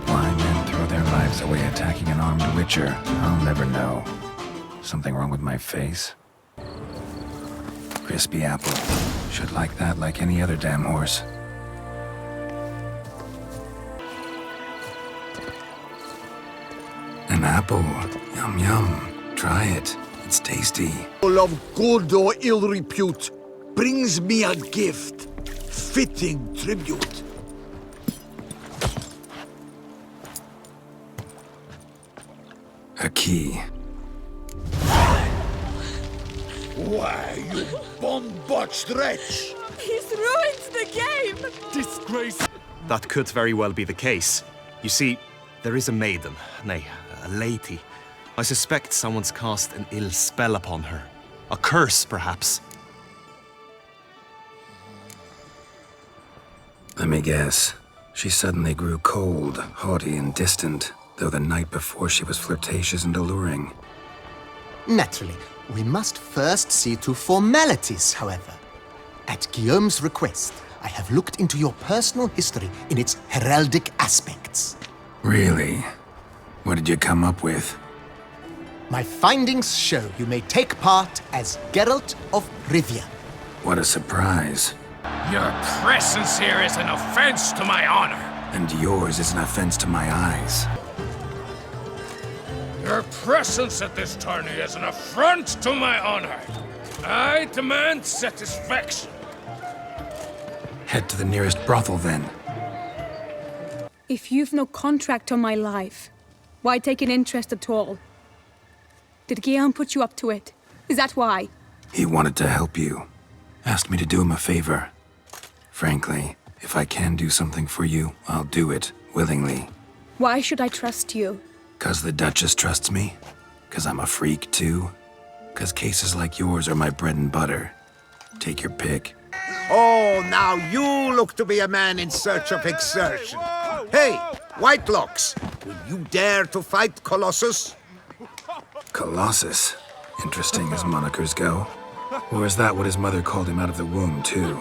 Why men throw their lives away attacking an armed witcher, I'll never know. Something wrong with my face? Crispy apple. Should like that like any other damn horse. An apple. Yum yum. Try it. It's tasty. All of good or ill repute brings me a gift. Fitting tribute. A key. Why, you bomb-botched wretch! He's ruined the game! Disgrace! That could very well be the case. You see, there is a maiden, nay, a lady. I suspect someone's cast an ill spell upon her. A curse, perhaps. Let me guess. She suddenly grew cold, haughty, and distant, though the night before she was flirtatious and alluring. Naturally, we must first see to formalities, however. At Guillaume's request, I have looked into your personal history in its heraldic aspects. Really? What did you come up with? My findings show you may take part as Geralt of Rivia. What a surprise. Your presence here is an offense to my honor. And yours is an offense to my eyes. Your presence at this tourney is an affront to my honor. I demand satisfaction. Head to the nearest brothel, then. If you've no contract on my life, why take an interest at all? Did Guillaume put you up to it? Is that why? He wanted to help you. Asked me to do him a favor. Frankly, if I can do something for you, I'll do it, willingly. Why should I trust you? 'Cause the Duchess trusts me? 'Cause I'm a freak, too? 'Cause cases like yours are my bread and butter. Take your pick. Oh, now you look to be a man in search of exertion. Hey, Whitelocks, will you dare to fight Colossus? Colossus. Interesting as monikers go. Or is that what his mother called him out of the womb, too?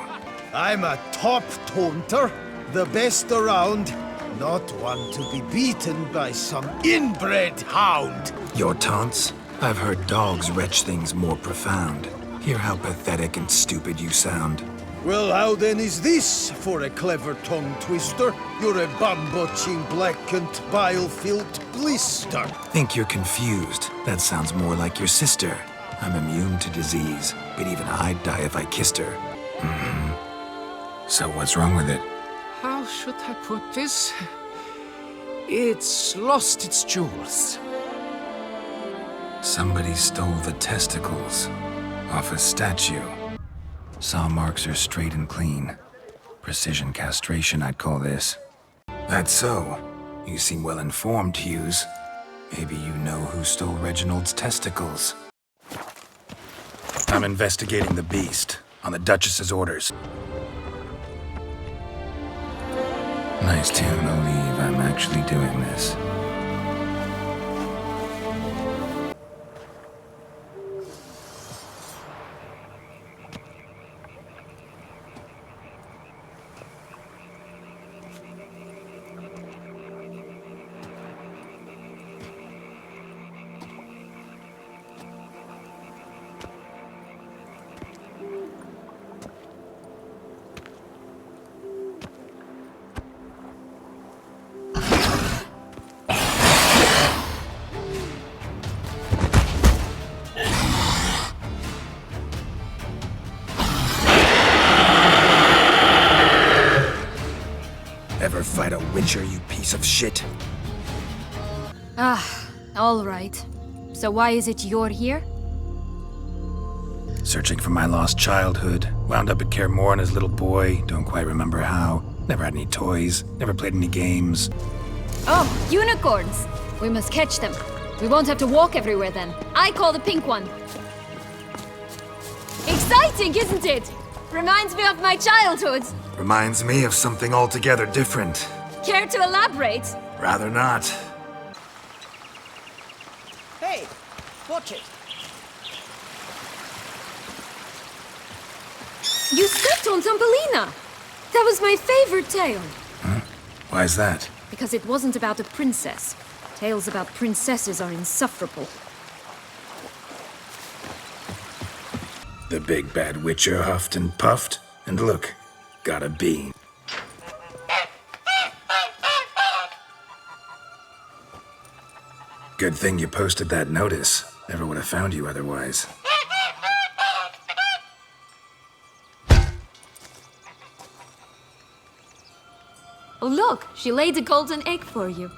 I'm a top taunter, the best around. Not one to be beaten by some inbred hound. Your taunts? I've heard dogs retch things more profound. Hear how pathetic and stupid you sound. Well, how then is this for a clever tongue twister? You're a bum-butching, blackened, bile-filled blister. Think you're confused. That sounds more like your sister. I'm immune to disease, but even I'd die if I kissed her. So what's wrong with it? How should I put this? It's lost its jewels. Somebody stole the testicles off a statue. Saw marks are straight and clean. Precision castration, I'd call this. That's so. You seem well informed, Hughes. Maybe you know who stole Reginald's testicles. I'm investigating the beast, on the Duchess's orders. Nice to believe I'm actually doing this. Ever fight a witcher, you piece of shit? All right. So why is it you're here? Searching for my lost childhood. Wound up at Kaer Morhen as a little boy. Don't quite remember how. Never had any toys. Never played any games. Oh, unicorns! We must catch them. We won't have to walk everywhere then. I call the pink one. Exciting, isn't it? Reminds me of my childhood. Reminds me of something altogether different. Care to elaborate? Rather not. Hey, watch it. You stepped on Thumbelina! That was my favorite tale. Huh? Why's that? Because it wasn't about a princess. Tales about princesses are insufferable. The big bad witcher huffed and puffed, and look, got a bean. Good thing you posted that notice. Never would have found you otherwise. Oh look, she laid a golden egg for you.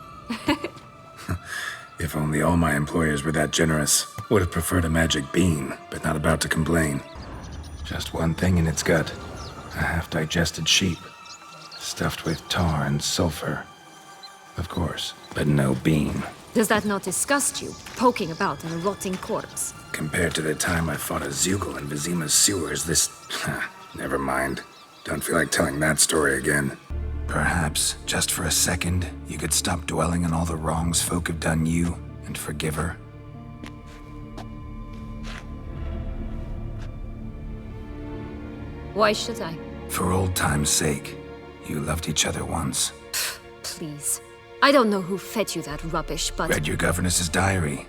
If only all my employers were that generous. Would have preferred a magic bean, but not about to complain. Just one thing in its gut. A half-digested sheep. Stuffed with tar and sulfur. Of course, but no bean. Does that not disgust you, poking about in a rotting corpse? Compared to the time I fought a Zeugl in Vizima's sewers, this... never mind. Don't feel like telling that story again. Perhaps, just for a second, you could stop dwelling on all the wrongs folk have done you, and forgive her. Why should I? For old time's sake. You loved each other once. Please. I don't know who fed you that rubbish, but... Read your governess's diary.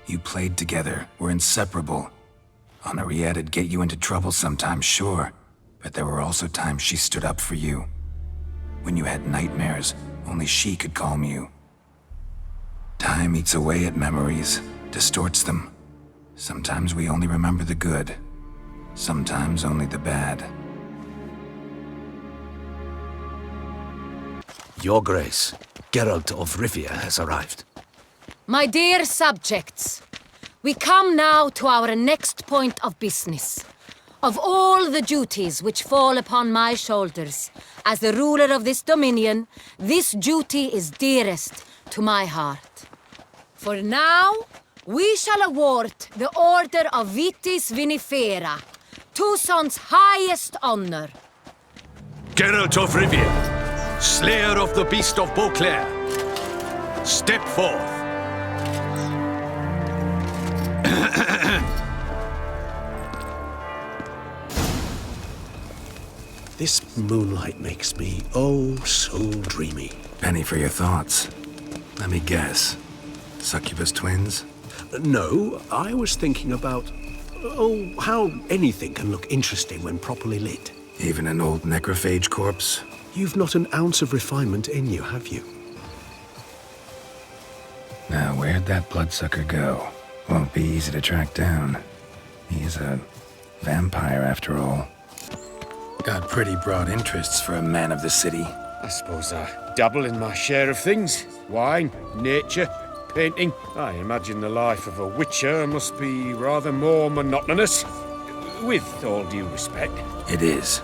You played together, were inseparable. Henriette'd get you into trouble sometimes, sure. But there were also times she stood up for you. When you had nightmares, only she could calm you. Time eats away at memories, distorts them. Sometimes we only remember the good. Sometimes only the bad. Your Grace, Geralt of Rivia has arrived. My dear subjects, we come now to our next point of business. Of all the duties which fall upon my shoulders, as the ruler of this dominion, this duty is dearest to my heart. For now, we shall award the Order of Vitis Vinifera, Tucson's highest honor. Geralt of Rivia, Slayer of the Beast of Beauclair, step forth. This moonlight makes me, oh, so dreamy. Penny for your thoughts. Let me guess. Succubus twins? No, I was thinking about, oh, how anything can look interesting when properly lit. Even an old necrophage corpse? You've not an ounce of refinement in you, have you? Now, where'd that bloodsucker go? Won't be easy to track down. He's a vampire, after all. Got pretty broad interests for a man of the city. I suppose I dabble in my share of things. Wine, nature, painting. I imagine the life of a witcher must be rather more monotonous. With all due respect. It is.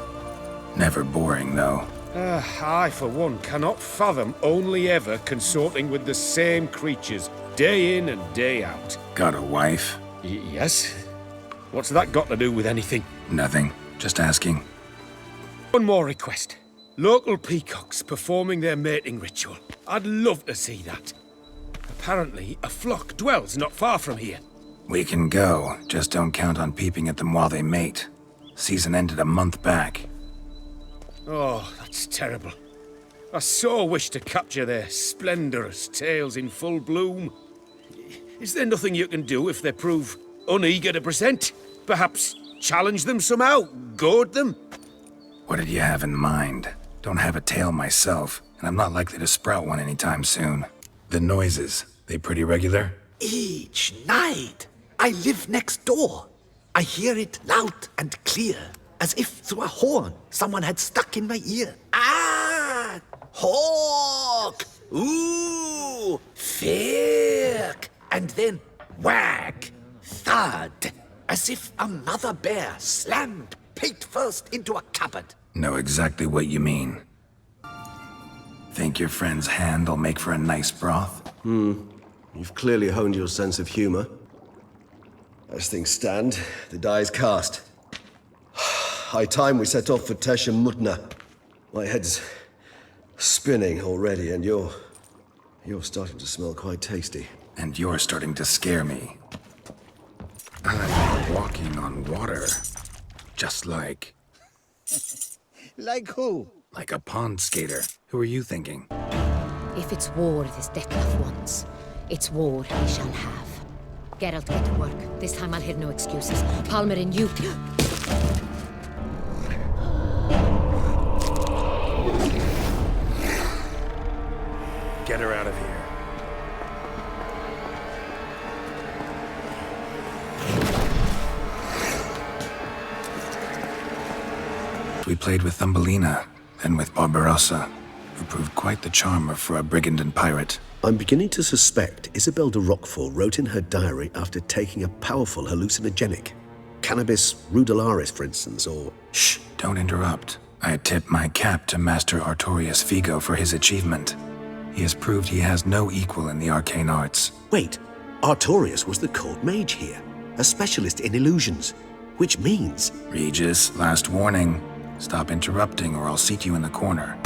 Never boring, though. I, for one, cannot fathom only ever consorting with the same creatures, day in and day out. Got a wife? Yes. What's that got to do with anything? Nothing. Just asking. One more request. Local peacocks performing their mating ritual. I'd love to see that. Apparently, a flock dwells not far from here. We can go. Just don't count on peeping at them while they mate. Season ended a month back. Oh, that's terrible. I so wish to capture their splendorous tails in full bloom. Is there nothing you can do if they prove uneager to present? Perhaps challenge them somehow? Goad them? What did you have in mind? Don't have a tail myself, and I'm not likely to sprout one anytime soon. The noises, they pretty regular? Each night, I live next door. I hear it loud and clear, as if through a horn someone had stuck in my ear. Ah! Hawk! Ooh! Firk! And then whack! Thud! As if a mother bear slammed pate first into a cupboard. Know exactly what you mean. Think your friend's hand'll make for a nice broth? You've clearly honed your sense of humor. As things stand, the die's cast. High time we set off for Tesha Mutna. My head's spinning already, and you're starting to smell quite tasty. And you're starting to scare me. I'm walking on water. Just like... Like who? Like a pond skater. Who are you thinking? If it's war this Dettlaff wants, it's war he shall have. Geralt, get to work. This time I'll hear no excuses. Palmer and you... Get her out of here. We played with Thumbelina, then with Barbarossa, who proved quite the charmer for a brigand and pirate. I'm beginning to suspect Isabel de Roquefort wrote in her diary after taking a powerful hallucinogenic. Cannabis rudelaris, for instance, or... Shh, don't interrupt. I tip my cap to Master Artorius Figo for his achievement. He has proved he has no equal in the arcane arts. Wait, Artorius was the court mage here, a specialist in illusions, which means... Regis, last warning. Stop interrupting or I'll seat you in the corner.